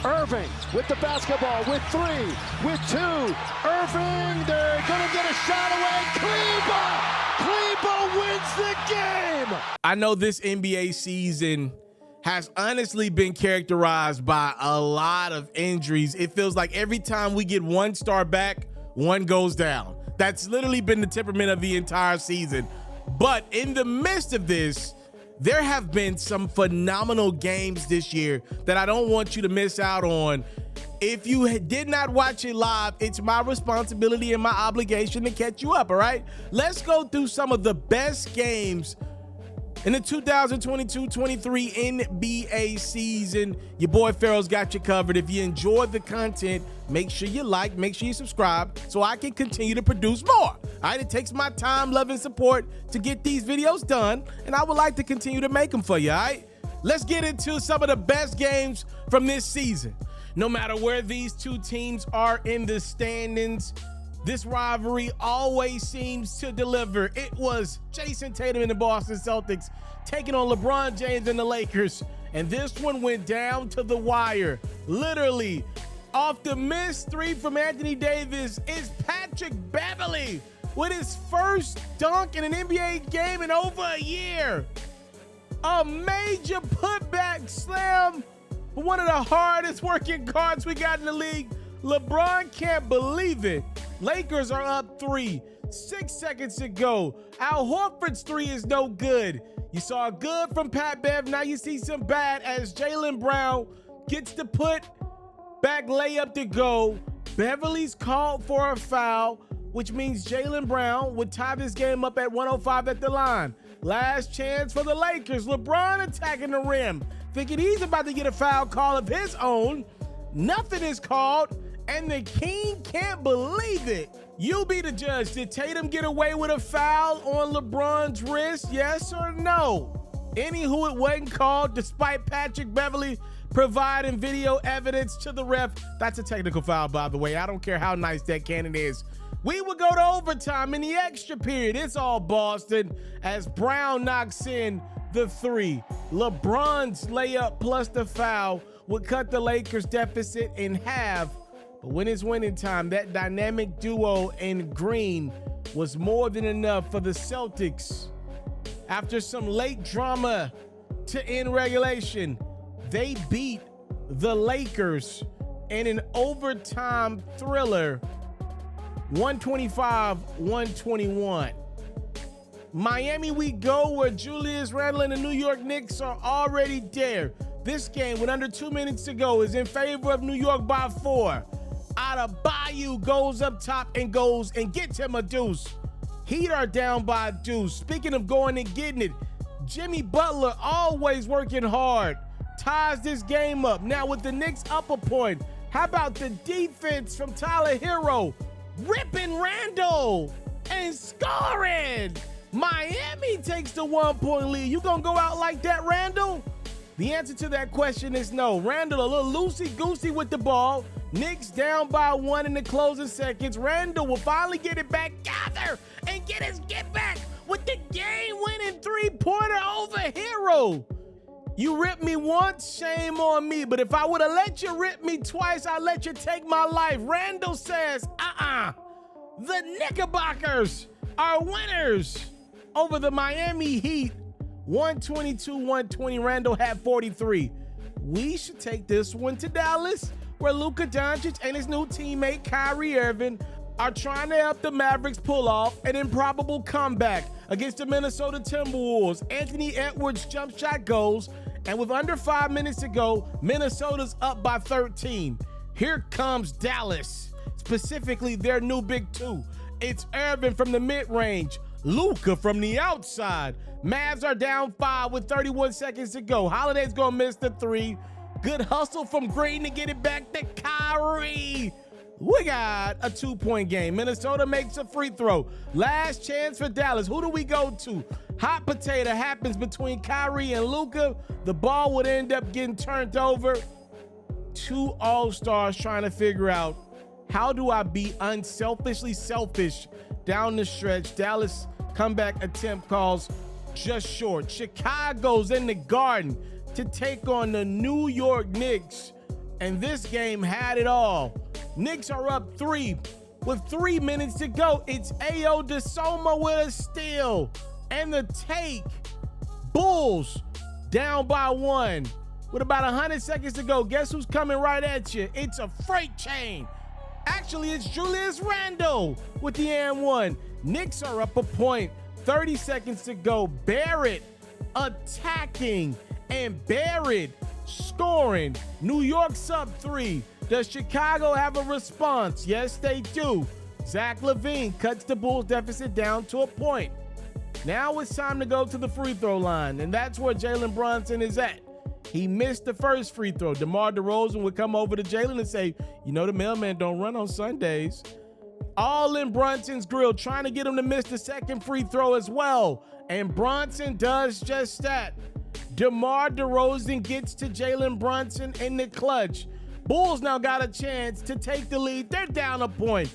Irving with the basketball, with three, with two. Irving, they're going to get a shot away. Kleba wins the game. I know this NBA season has honestly been characterized by a lot of injuries. It feels like every time we get one star back, one goes down. That's literally been the temperament of the entire season. But in the midst of this, there have been some phenomenal games this year that I don't want you to miss out on. If you did not watch it live, it's my responsibility and my obligation to catch you up, all right? Let's go through some of the best games in the 2022-23 NBA season. Your boy FERRO's got you covered. If you enjoyed the content, make sure you like, make sure you subscribe so I can continue to produce more. All right, it takes my time, love, and support to get these videos done, and I would like to continue to make them for you, all right? Let's get into some of the best games from this season. No matter where these two teams are in the standings, this rivalry always seems to deliver. It was Jason Tatum and the Boston Celtics taking on LeBron James and the Lakers, and this one went down to the wire. Literally, off the missed three from Anthony Davis is Patrick Beverley with his first dunk in an NBA game in over a year. A major putback slam for one of the hardest working guards we got in the league. LeBron can't believe it. Lakers are up 3, 6 seconds to go. Al Horford's three is no good. You saw good from Pat Bev, now you see some bad as Jaylen Brown gets the put back layup to go. Beverly's called for a foul, which means Jaylen Brown would tie this game up at 105 at the line. Last chance for the Lakers. LeBron attacking the rim, thinking he's about to get a foul call of his own. Nothing is called, and the King can't believe it. You be the judge. Did Tatum get away with a foul on LeBron's wrist? Yes or no? Anywho, it wasn't called despite Patrick Beverley providing video evidence to the ref. That's a technical foul, by the way. I don't care how nice that cannon is. We would go to overtime in the extra period. It's all Boston as Brown knocks in the three. LeBron's layup plus the foul would cut the Lakers deficit in half. But when it's winning time, that dynamic duo in green was more than enough for the Celtics. After some late drama to end regulation, they beat the Lakers in an overtime thriller, 125-121. Miami we go, where Julius Randle and the New York Knicks are already there. This game, with under 2 minutes to go, is in favor of New York by 4. Adebayo goes up top and goes and gets him a deuce. Heat are down by a deuce. Speaking of going and getting it, Jimmy Butler always working hard, ties this game up. Now with the Knicks up a point, how about the defense from Tyler Herro, ripping Randle and scoring? Miami takes the 1-point lead. You gonna go out like that, Randle? The answer to that question is no. Randle a little loosey-goosey with the ball. Knicks down by 1 in the closing seconds. Randle will finally get it back, gather, and get his get back with the game-winning three-pointer over Herro. You ripped me once, shame on me. But if I would have let you rip me twice, I'd let you take my life. Randle says, the Knickerbockers are winners over the Miami Heat. 122-120. Randle had 43. We should take this one to Dallas, where Luka Doncic and his new teammate Kyrie Irving are trying to help the Mavericks pull off an improbable comeback against the Minnesota Timberwolves. Anthony Edwards' jump shot goes, and with under 5 minutes to go, Minnesota's up by 13. Here comes Dallas, specifically their new big two. It's Irving from the mid-range, Luka from the outside. Mavs are down 5 with 31 seconds to go. Holiday's gonna miss the three. Good hustle from Green to get it back to Kyrie. We got a 2-point game. Minnesota makes a free throw. Last chance for Dallas. Who do we go to? Hot potato happens between Kyrie and Luka. The ball would end up getting turned over. Two all-stars trying to figure out, how do I be unselfishly selfish down the stretch? Dallas comeback attempt calls just short. Chicago's in the Garden to take on the New York Knicks. And this game had it all. Knicks are up 3 with 3 minutes to go. It's Ayo Dosunmu with a steal and the take. Bulls down by 1 with about 100 seconds to go. Guess who's coming right at you? It's a freight train. Actually, it's Julius Randle with the and 1. Knicks are up a point. 30 seconds to go. Barrett attacking and Barrett scoring. New York's up 3. Does Chicago have a response? Yes, they do. Zach LaVine cuts the Bulls deficit down to a point. Now it's time to go to the free throw line, and that's where Jalen Brunson is at. He missed the first free throw. DeMar DeRozan would come over to Jalen and say, you know, the mailman don't run on Sundays. All in Brunson's grill, trying to get him to miss the second free throw as well. And Brunson does just that. DeMar DeRozan gets to Jalen Brunson in the clutch. Bulls now got a chance to take the lead. They're down a point.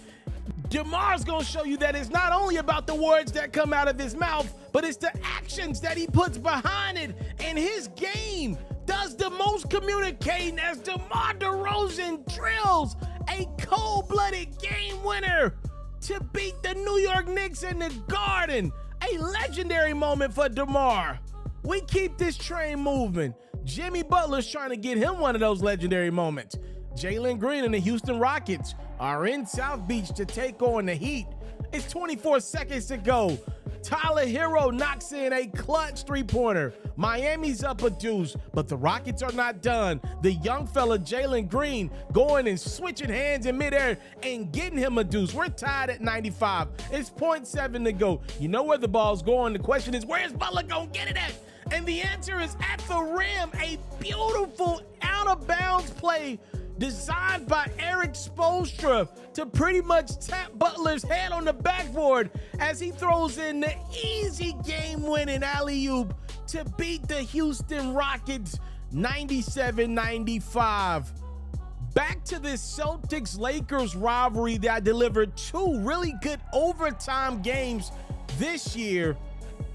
DeMar's gonna show you that it's not only about the words that come out of his mouth, but it's the actions that he puts behind it. And his game does the most communicating as DeMar DeRozan drills a cold-blooded game winner to beat the New York Knicks in the Garden. A legendary moment for DeMar. We keep this train moving. Jimmy Butler's trying to get him one of those legendary moments. Jalen Green and the Houston Rockets are in South Beach to take on the Heat. It's 24 seconds to go. Tyler Hero knocks in a clutch three-pointer. Miami's up a deuce, but the Rockets are not done. The young fella Jalen Green going and switching hands in midair and getting him a deuce. We're tied at 95. It's 0.7 to go. You know where the ball's going. The question is, where's Butler gonna get it at? And the answer is at the rim. A beautiful out-of-bounds play designed by Eric Spoelstra to pretty much tap Butler's head on the backboard as he throws in the easy game-winning alley-oop to beat the Houston Rockets 97-95. Back to this Celtics-Lakers rivalry that delivered 2 really good overtime games this year.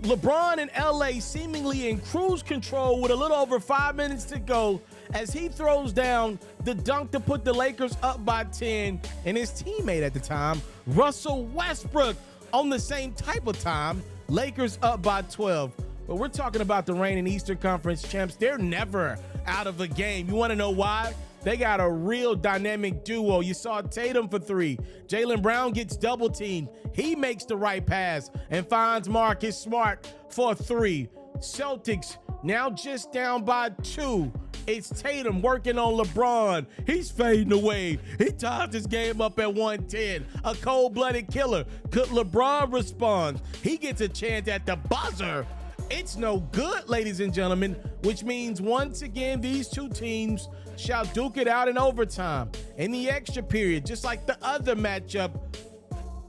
LeBron in LA seemingly in cruise control with a little over 5 minutes to go as he throws down the dunk to put the Lakers up by 10, and his teammate at the time, Russell Westbrook, on the same type of time, Lakers up by 12. But we're talking about the reigning Eastern Conference champs. They're never out of a game. You want to know why? They got a real dynamic duo. You saw Tatum for 3. Jaylen Brown gets double teamed. He makes the right pass and finds Marcus Smart for 3. Celtics now just down by 2. It's Tatum working on LeBron. He's fading away. He ties his game up at 110. A cold-blooded killer. Could LeBron respond? He gets a chance at the buzzer. It's no good, ladies and gentlemen, which means once again these two teams shall duke it out in overtime. In the extra period, just like the other matchup,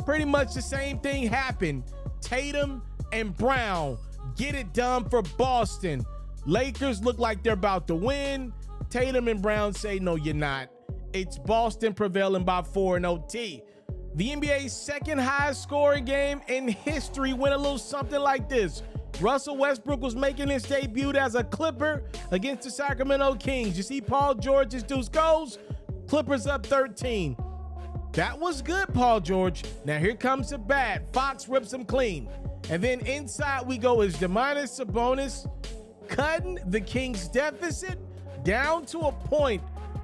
pretty much the same thing happened. Tatum and Brown get it done for Boston. Lakers look like they're about to win. Tatum and Brown say, no, you're not. It's Boston prevailing by 4 in OT. The NBA's second highest scoring game in history went a little something like this. Russell Westbrook was making his debut as a Clipper against the Sacramento Kings. You see Paul George's deuce goes, Clippers up 13. That was good, Paul George. Now here comes the bat. Fox rips him clean. And then inside we go as Domantas Sabonis cutting the Kings deficit down to a point.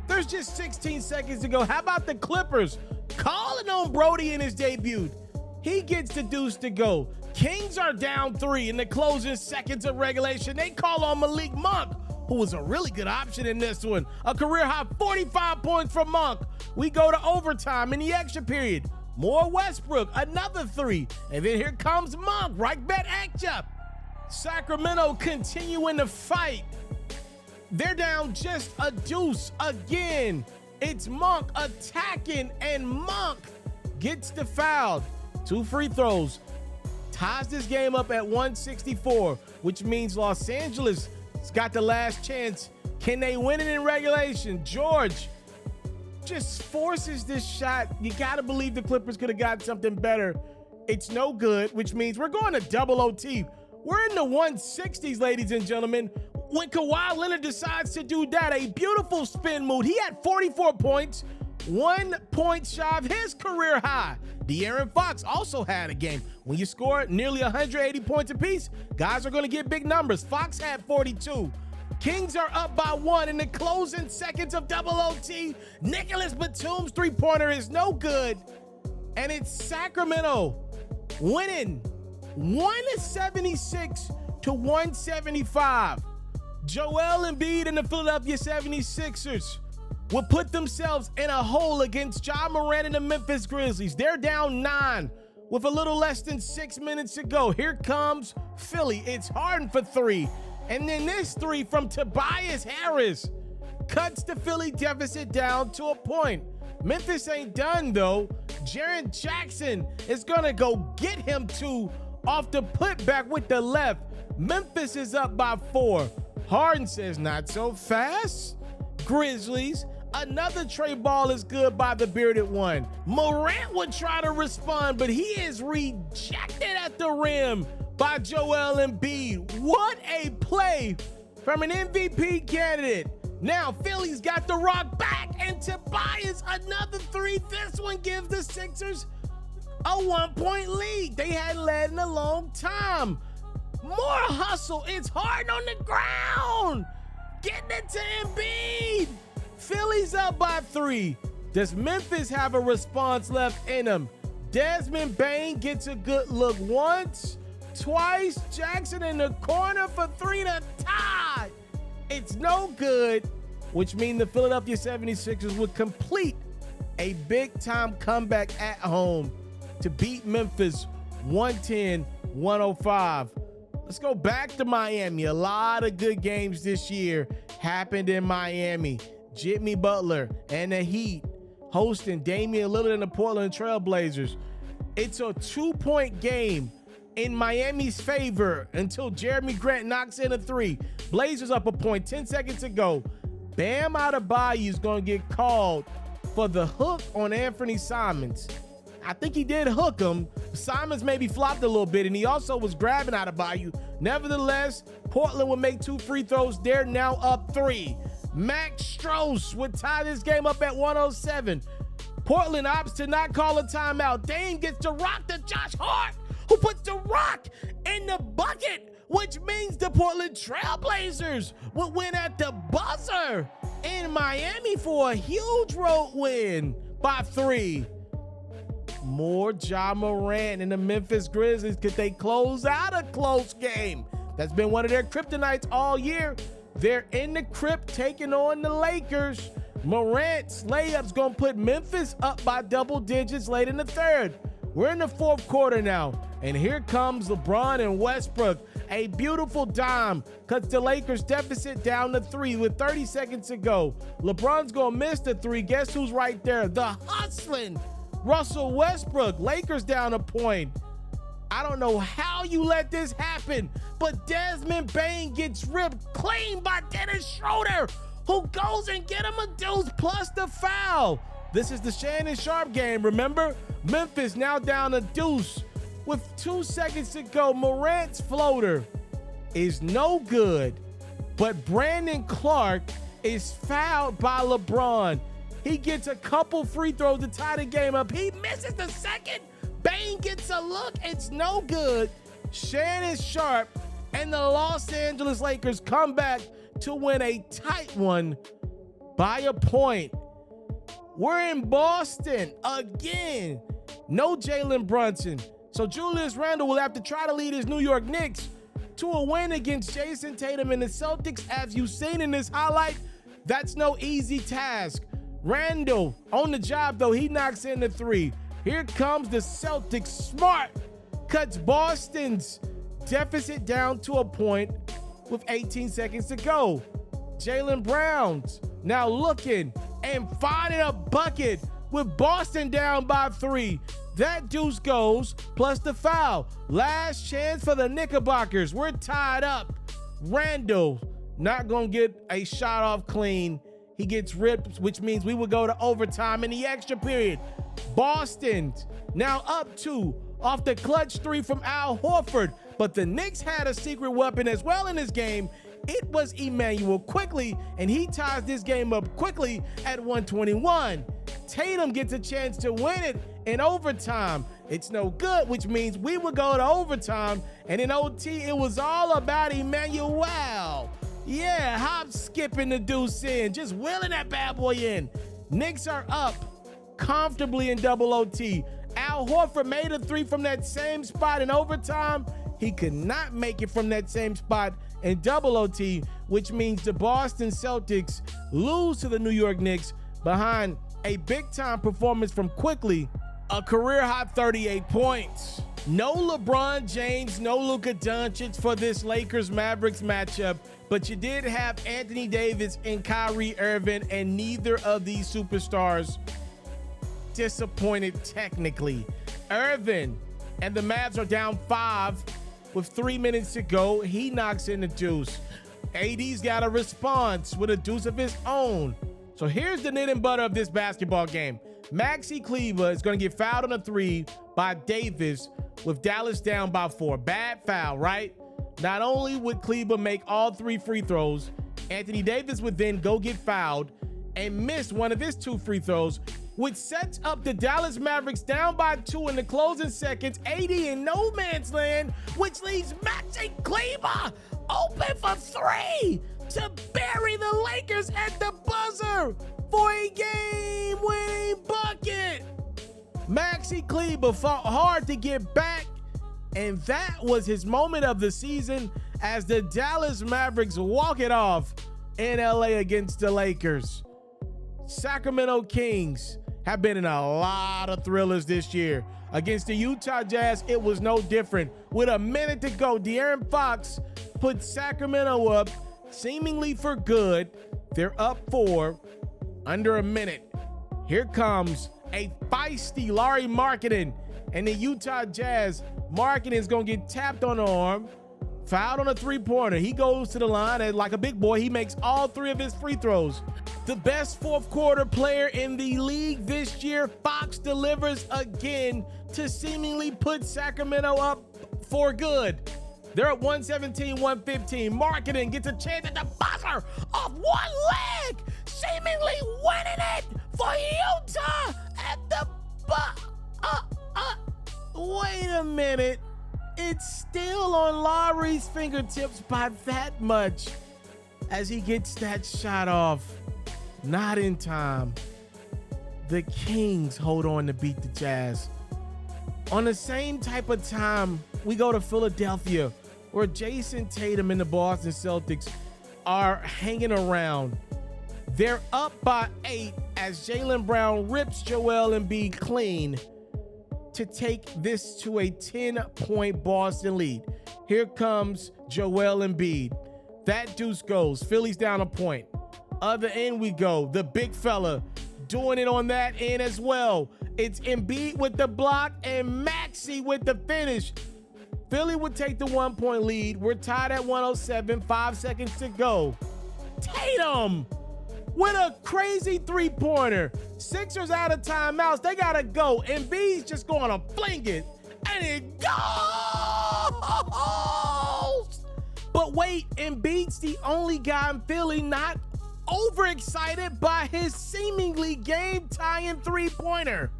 There's just 16 seconds to go. How about the Clippers calling on Brody in his debut? He gets the deuce to go. Kings are down 3 in the closing seconds of regulation. They call on Malik Monk, who was a really good option in this one. A career-high 45 points from Monk. We go to overtime in the extra period. More Westbrook, another 3. And then here comes Monk, right back at ya. Sacramento continuing to fight. They're down just a deuce again. It's Monk attacking, and Monk gets the foul. 2 free throws. Ties this game up at 164, which means Los Angeles has got the last chance. Can they win it in regulation? George just forces this shot. You got to believe the Clippers could have got something better. It's no good, which means we're going to double OT. We're in the 160s, ladies and gentlemen. when Kawhi Leonard decides to do that, a beautiful spin move. He had 44 points, 1 point shy of his career high. De'Aaron Fox also had a game. When you score nearly 180 points apiece, guys are going to get big numbers. Fox had 42. Kings are up by 1 in the closing seconds of double OT. Nicholas Batum's three-pointer is no good. And it's Sacramento winning 176 to 175. Joel Embiid and the Philadelphia 76ers will put themselves in a hole against Ja Morant and the Memphis Grizzlies. They're down 9 with a little less than 6 minutes to go. Here comes Philly. It's Harden for 3. And then this 3 from Tobias Harris cuts the Philly deficit down to a point. Memphis ain't done though. Jaren Jackson is gonna go get him 2 off the putback with the left. Memphis is up by 4. Harden says not so fast. Grizzlies, another tray ball is good by the bearded one. Morant would try to respond, but he is rejected at the rim by Joel Embiid. What a play from an MVP candidate. Now Philly's got the rock back, and Tobias another 3. This one gives the Sixers a 1-point lead. They hadn't led in a long time. More hustle. It's Harden on the ground. Getting it to Embiid. Philly's up by 3. Does Memphis have a response left in them? Desmond Bane gets a good look once, twice. Jackson in the corner for 3 to tie. It's no good, which means the Philadelphia 76ers would complete a big-time comeback at home to beat Memphis 110-105. Let's go back to Miami. A lot of good games this year happened in Miami. Jimmy Butler and the Heat hosting Damian Lillard and the Portland Trail Blazers. It's a 2-point game in Miami's favor until Jeremy Grant knocks in a 3. Blazers up a point, 10 seconds to go. Bam Adebayo is going to get called for the hook on Anthony Simons. I think he did hook him. Simons maybe flopped a little bit, and he also was grabbing Adebayo. Nevertheless, Portland would make 2 free throws. They're now up 3. Max Strus would tie this game up at 107. Portland opts to not call a timeout. Dame gets to rock to Josh Hart, who puts the rock in the bucket, which means the Portland Trailblazers will win at the buzzer in Miami for a huge road win by 3. More Ja Morant and the Memphis Grizzlies. Could they close out a close game? That's been one of their kryptonites all year. They're in the crypt taking on the Lakers. Morant's layup's gonna put Memphis up by double digits late in the third. We're in the fourth quarter now, and here comes LeBron and Westbrook. A beautiful dime cuts the Lakers deficit down to 3 with 30 seconds to go. LeBron's gonna miss the 3. Guess who's right there? The hustling Russell Westbrook. Lakers down a point. I don't know how you let this happen, but Desmond Bane gets ripped clean by Dennis Schroeder, who goes and get him a deuce plus the foul. This is the Shannon Sharp game, remember? Memphis now down a deuce with 2 seconds to go. Morant's floater is no good, but Brandon Clark is fouled by LeBron. He gets a couple free throws to tie the game up. He misses the second. Bane gets a look. It's no good. Shannon Sharp and the Los Angeles Lakers come back to win a tight one by a point. We're in Boston again. No Jalen Brunson. So Julius Randle will have to try to lead his New York Knicks to a win against Jason Tatum and the Celtics. As you've seen in this highlight, that's no easy task. Randle on the job, though. He knocks in the 3. Here comes the Celtics. Smart cuts Boston's deficit down to a point with 18 seconds to go. Jaylen Brown's now looking and finding a bucket with Boston down by 3. That deuce goes plus the foul. Last chance for the Knickerbockers. We're tied up. Randle not going to get a shot off clean. He gets ripped, which means we will go to overtime in the extra period. Boston now up 2 off the clutch 3 from Al Horford. But the Knicks had a secret weapon as well in this game It was Emmanuel quickly, and he ties this game up quickly at 121. Tatum gets a chance to win it in overtime. It's no good, which means we would go to overtime, and in OT, it was all about Emmanuel. Yeah, hop skipping the deuce in, just wheeling that bad boy in. Knicks are up comfortably in double OT. Al Horford made a three from that same spot in overtime. He could not make it from that same spot in double OT, which means the Boston Celtics lose to the New York Knicks behind a big-time performance from Quickly, a career-high 38 points. No LeBron James, no Luka Doncic for this Lakers-Mavericks matchup, but you did have Anthony Davis and Kyrie Irving, and neither of these superstars disappointed technically. Irving and the Mavs are down 5 with 3 minutes to go. He knocks in the deuce. AD's got a response with a deuce of his own. So here's the knit and butter of this basketball game. Maxi Kleber is going to get fouled on a 3 by Davis with Dallas down by 4. Bad foul, right? Not only would Kleber make all 3 free throws, Anthony Davis would then go get fouled and miss one of his 2 free throws, which sets up the Dallas Mavericks down by 2 in the closing seconds. AD in no man's land, which leaves Maxi Kleber open for 3 to bury the Lakers at the buzzer for a game-winning bucket. Maxi Kleber fought hard to get back, and that was his moment of the season as the Dallas Mavericks walk it off in LA against the Lakers. Sacramento Kings have been in a lot of thrillers this year. Against the Utah Jazz, it was no different. With a minute to go, De'Aaron Fox put Sacramento up seemingly for good. They're up 4 under a minute. Here comes a feisty Lauri Markkanen and the Utah Jazz. Markkanen's gonna get tapped on the arm, fouled on a 3-pointer. He goes to the line and like a big boy, he makes all 3 of his free throws. The best fourth quarter player in the league this year, Fox delivers again to seemingly put Sacramento up for good. They're at 117-115. Markkanen gets a chance at the buzzer off one leg, seemingly winning it for Utah at the wait a minute. It's still on Lowry's fingertips by that much as he gets that shot off. Not in time. The Kings hold on to beat the Jazz. On the same type of time, we go to Philadelphia, where Jason Tatum and the Boston Celtics are hanging around. They're up by 8 as Jaylen Brown rips Joel Embiid clean to take this to a 10-point Boston lead. Here comes Joel Embiid. That deuce goes. Philly's down a point. Other end we go. The big fella doing it on that end as well. It's Embiid with the block and Maxey with the finish. Philly would take the 1-point lead. We're tied at 107, 5 seconds to go. Tatum with a crazy 3-pointer. Sixers out of timeouts. They gotta go. Embiid's just gonna fling it, and it goes. But wait, Embiid's the only guy in Philly not overexcited by his seemingly game-tying 3-pointer.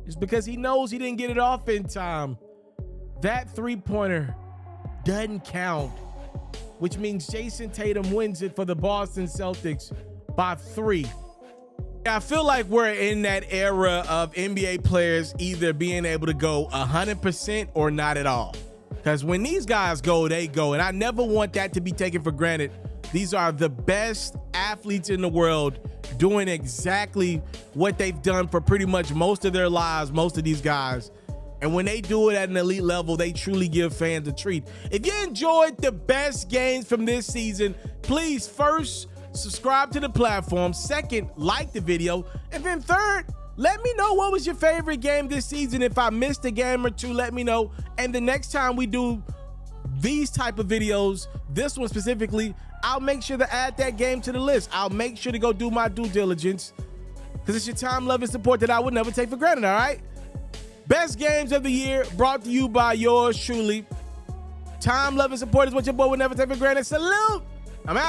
It's because he knows he didn't get it off in time. That 3-pointer doesn't count, which means Jason Tatum wins it for the Boston Celtics by 3. I feel like we're in that era of NBA players either being able to go 100% or not at all. Because when these guys go, they go. And I never want that to be taken for granted. These are the best athletes in the world doing exactly what they've done for pretty much most of their lives, most of these guys. And when they do it at an elite level, they truly give fans a treat. If you enjoyed the best games from this season, please first subscribe to the platform. Second, like the video. And then third, let me know what was your favorite game this season. If I missed a game or two, let me know. And the next time we do these type of videos, this one specifically, I'll make sure to add that game to the list. I'll make sure to go do my due diligence because it's your time, love, and support that I would never take for granted, all right? Best games of the year brought to you by yours truly. Time, love, and support is what your boy would never take for granted. Salute! I'm out.